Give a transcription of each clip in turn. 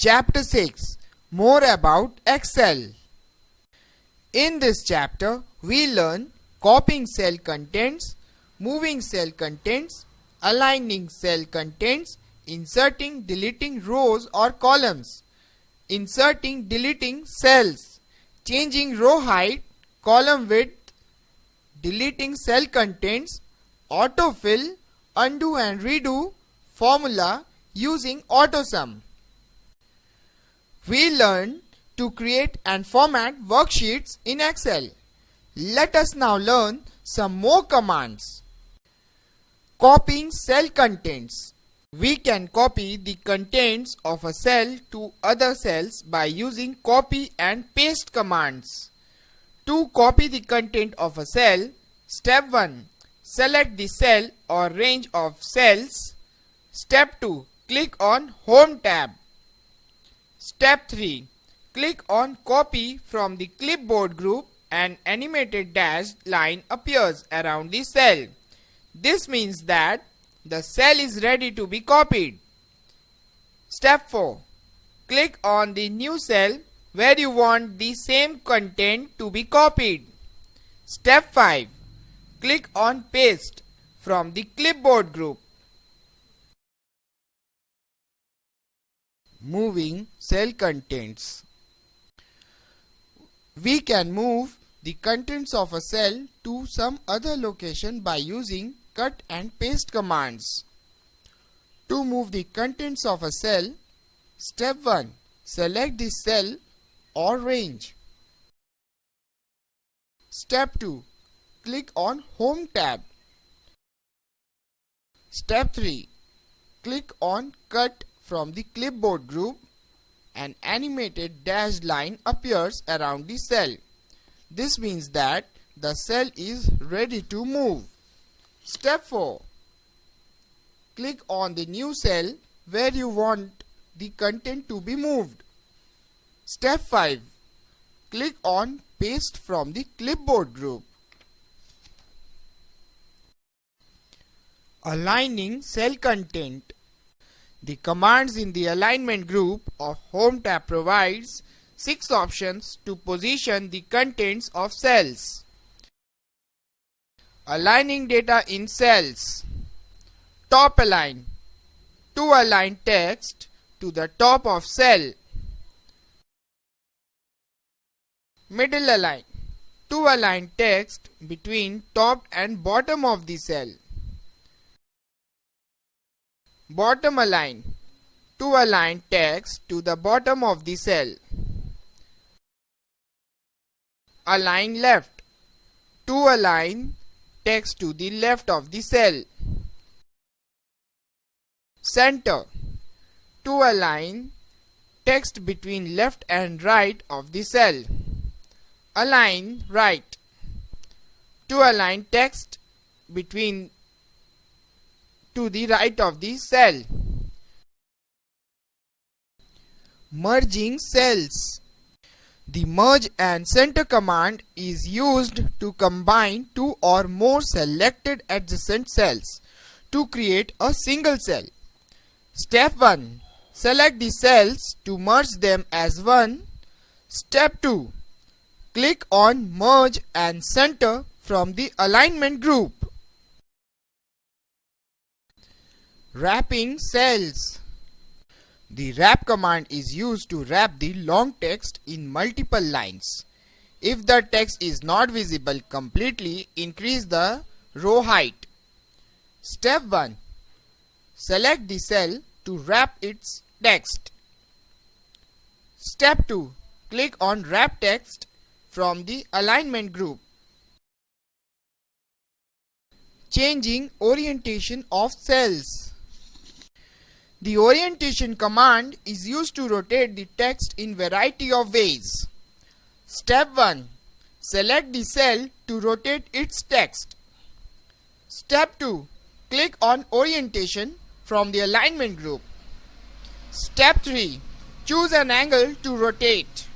Chapter 6. More about Excel. In this chapter, we learn copying cell contents, moving cell contents, aligning cell contents, inserting, deleting rows or columns, inserting, deleting cells, changing row height, column width, deleting cell contents, autofill, undo and redo, formula using AutoSum. We learned to create and format worksheets in Excel. Let us now learn some more commands. Copying cell contents. We can copy the contents of a cell to other cells by using copy and paste commands. To copy the content of a cell, step 1. Select the cell or range of cells. Step 2. Click on Home tab. Step 3. Click on Copy from the clipboard group. An animated dashed line appears around the cell. This means that the cell is ready to be copied. Step 4. Click on the new cell where you want the same content to be copied. Step 5. Click on Paste from the clipboard group. Moving cell contents. We can move the contents of a cell to some other location by using cut and paste commands. To move the contents of a cell, step 1. Select the cell or range. Step 2. Click on Home tab. Step 3. Click on Cut from the clipboard group. An animated dashed line appears around the cell. This means that the cell is ready to move. Step 4. Click on the new cell where you want the content to be moved. Step 5. Click on Paste from the clipboard group. Aligning cell content. The commands in the alignment group of Home tab provides 6 options to position the contents of cells. Aligning data in cells. Top align. To align text to the top of cell. Middle align. To align text between top and bottom of the cell. Bottom align. To align text to the bottom of the cell. Align left. To align text to the left of the cell. Center. To align text between left and right of the cell. Align right. To align text between to the right of the cell. Merging cells. The merge and center command is used to combine two or more selected adjacent cells to create a single cell. Step 1. Select the cells to merge them as one. Step 2. Click on Merge and Center from the alignment group. Wrapping cells. The wrap command is used to wrap the long text in multiple lines. If the text is not visible completely, increase the row height. Step 1. Select the cell to wrap its text. Step 2. Click on Wrap Text from the alignment group. Changing orientation of cells. The orientation command is used to rotate the text in variety of ways. Step 1. Select the cell to rotate its text. Step 2. Click on Orientation from the alignment group. Step 3. Choose an angle to rotate.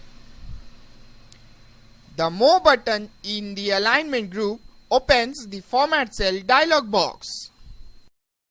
The More button in the alignment group opens the Format Cell dialog box.